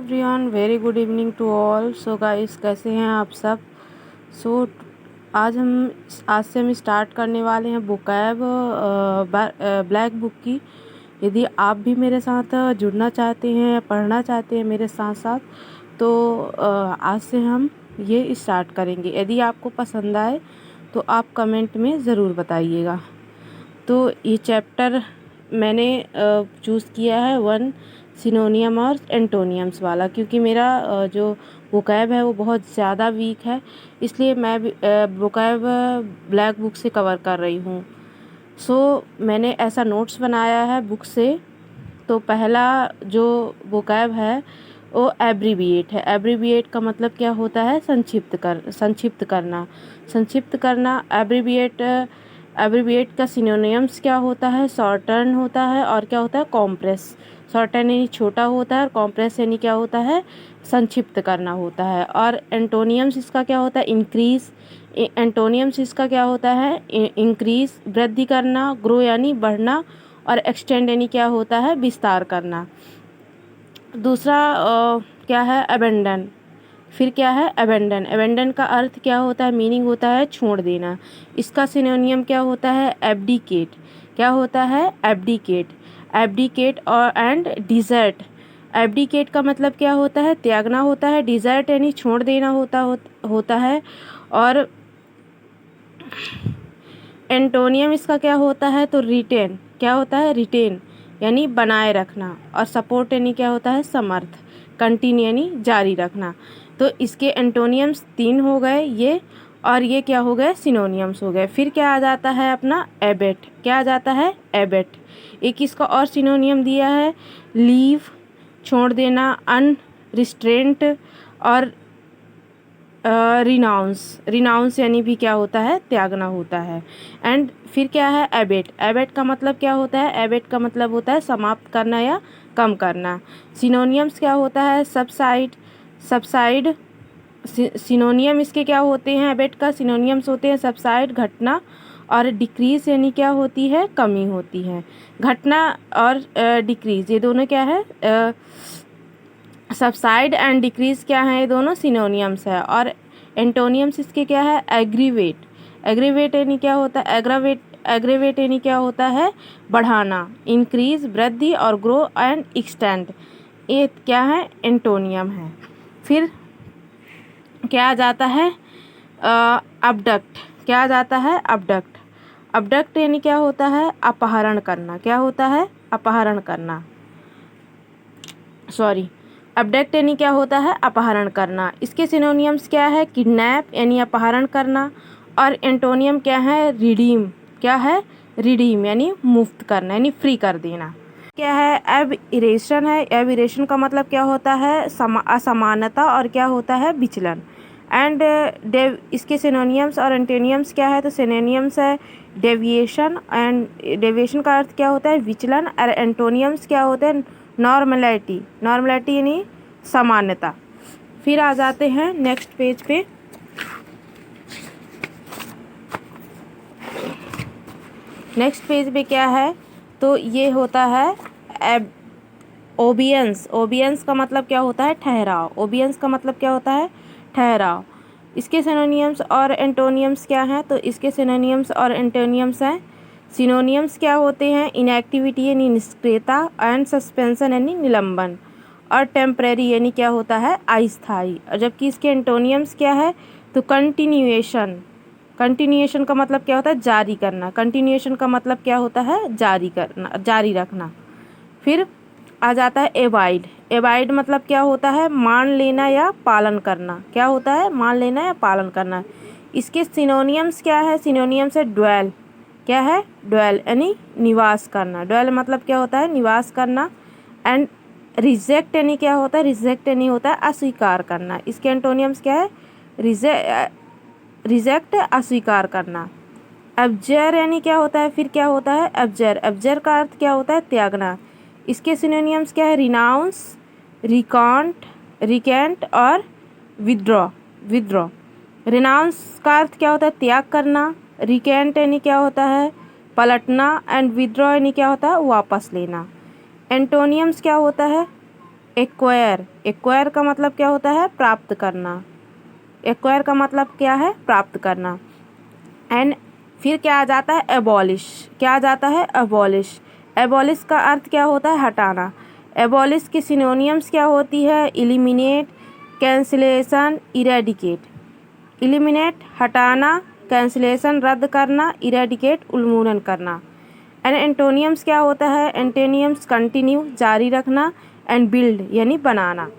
Everyone, very good evening to all. So guys, कैसे हैं आप सब। सो आज से हम स्टार्ट करने वाले हैं बुकैब ब्लैक बुक की। यदि आप भी मेरे साथ जुड़ना चाहते हैं, पढ़ना चाहते हैं मेरे साथ साथ, तो आज से हम ये स्टार्ट करेंगे। यदि आपको पसंद आए तो आप कमेंट में ज़रूर बताइएगा। तो ये चैप्टर मैंने चूज़ किया है 1 सिनोनियम और एंटोनियम्स वाला, क्योंकि मेरा जो वोकैब है वो बहुत ज़्यादा वीक है, इसलिए मैं वोकैब ब्लैक बुक से कवर कर रही हूँ। मैंने ऐसा नोट्स बनाया है बुक से। तो पहला जो वोकैब है वो एब्रीविएट है। एब्रीविएट का मतलब क्या होता है? संक्षिप्त करना। एब्रीविएट का सिनोनियम्स क्या होता है? शॉर्टन होता है और क्या होता है? कॉम्प्रेस। शॉर्टन यानी छोटा होता है और कॉम्प्रेस यानी क्या होता है? संक्षिप्त करना होता है। और एंटोनियम्स इसका क्या होता है? एंटोनियम्स इसका क्या होता है? इंक्रीज, वृद्धि करना। ग्रो यानी बढ़ना। और एक्सटेंड यानी क्या होता है? विस्तार करना। दूसरा क्या है? अबेंडन। फिर क्या है? अबेंडन। अबेंडन का अर्थ क्या होता है? मीनिंग होता है छोड़ देना। इसका सिनोनियम क्या होता है? एब्डिकेट। क्या होता है? एब्डिकेट और एंड डिजर्ट। एब्डिकेट का मतलब क्या होता है? त्यागना होता है। डिजर्ट यानी छोड़ देना होता है। और एंटोनियम इसका क्या होता है? तो रिटेन। क्या होता है? रिटेन यानी बनाए रखना। और सपोर्ट यानी क्या होता है? समर्थ। कंटिन्यू यानी जारी रखना। तो इसके एंटोनियम्स 3 हो गए ये, और ये क्या हो गए? सिनोनियम्स हो गए। फिर क्या आ जाता है अपना? एबेट। क्या आ जाता है? एबेट। एक इसका और सिनोनियम दिया है, लीव, छोड़ देना, अनरिस्ट्रेंट, और रिनाउंस यानी भी क्या होता है? त्यागना होता है। एंड फिर क्या है? एबेट। एबेट का मतलब क्या होता है? एबेट का मतलब होता है समाप्त करना या कम करना। सिनोनियम्स क्या होता है? सबसाइड। सिनोनियम इसके क्या होते हैं? एबेट का सिनोनियम्स होते हैं सबसाइड, घटना, और डिक्रीज यानी क्या होती है? कमी होती है। घटना और डिक्रीज ये दोनों क्या है? सबसाइड एंड डिक्रीज क्या है? ये दोनों सिनोनियम्स है। और एंटोनियम्स इसके क्या है? एग्रीवेट। एग्रीवेट यानी क्या होता है? एग्रीवेट यानी क्या होता है? बढ़ाना। इंक्रीज, वृद्धि, और ग्रो एंड एक्सटेंड ये क्या है? एंटोनियम है। फिर क्या आ जाता है? अबडक्ट। क्या आ जाता है? अबडक्ट। अबडक्ट यानी क्या होता है? अपहरण करना। क्या होता है? अपहरण करना। अबडक्ट यानी क्या होता है? अपहरण करना। इसके सिनोनियम्स क्या है? किडनैप यानी अपहरण करना। और एंटोनियम क्या है? रिडीम। क्या है? रिडीम यानी मुफ्त करना, यानी फ्री कर देना। क्या है? एब इरेशन है। एब इरेशन का मतलब क्या होता है? असमानता, और क्या होता है? विचलन। एंड इसके सिनोनियम्स और एंटोनियम्स क्या है? तो सिनोनियम्स है डेविएशन, एंड डेविएशन का अर्थ क्या होता है? विचलन। और एंटोनियम्स क्या होते हैं? नॉर्मलिटी। नॉर्मलिटी यानी सामान्यता। फिर आ जाते हैं नेक्स्ट पेज पे। नेक्स्ट पेज पे क्या है? तो ये होता है ओबियंस। ओबियंस का मतलब क्या होता है? ठहराव। ओबियंस का मतलब क्या होता है? ठहराव। इसके सिनोनियम्स और एंटोनियम्स क्या हैं? तो इसके सिनोनियम्स और एंटोनियम्स हैं, सिनोनियम्स क्या होते हैं? इनएक्टिविटी यानी निष्क्रियता, एंड सस्पेंशन यानी निलंबन, और टेम्परेरी यानी क्या होता है? अस्थायी। और जबकि इसके एंटोनियम्स क्या है? तो कंटिन्यूएशन। कंटिन्यूएशन का मतलब क्या होता है? जारी करना। कंटिन्यूएशन का मतलब क्या होता है? जारी करना, जारी रखना। फिर आ जाता है एवाइड। एवाइड मतलब क्या होता है? मान लेना या पालन करना। क्या होता है? मान लेना या पालन करना। इसके सिनोनियम्स क्या है? सिनोनियम्स है ड्वेल। क्या है? ड्वेल यानी निवास करना। ड्वेल मतलब क्या होता है? निवास करना। एंड रिजेक्ट यानी क्या होता है? रिजेक्ट यानी होता है अस्वीकार करना। इसके एंटोनियम्स क्या है? रिजेक्ट अस्वीकार करना। एब्जर यानी क्या होता है? फिर क्या होता है? एब्जर। एब्जर का अर्थ क्या होता है? त्यागना। इसके सिनोनियम्स क्या है? रिनाउंस, रिकेंट, और विद्रॉ। रिनाउंस का अर्थ क्या होता है? त्याग करना। रिकेंट यानी क्या होता है? पलटना। एंड विद्रॉ यानी क्या होता है? वापस लेना। एंटोनियम्स क्या होता है? एक्वायर, एक्वायर का मतलब क्या होता है? प्राप्त करना। एक्वायर का मतलब क्या है? प्राप्त करना। एंड फिर क्या आ जाता है? एबॉलिश। क्या आ जाता है? एबॉलिश। एबॉलिश का अर्थ क्या होता है? हटाना। एबॉलिश की सिनोनियम्स क्या होती है? Eliminate, cancellation, eradicate. इलिमिनेट हटाना, कैंसिलेशन रद्द करना, इरेडिकेट उन्मूलन करना। एंड एंटोनियम्स क्या होता है? एंटोनियम्स कंटिन्यू जारी रखना, एंड बिल्ड यानी बनाना।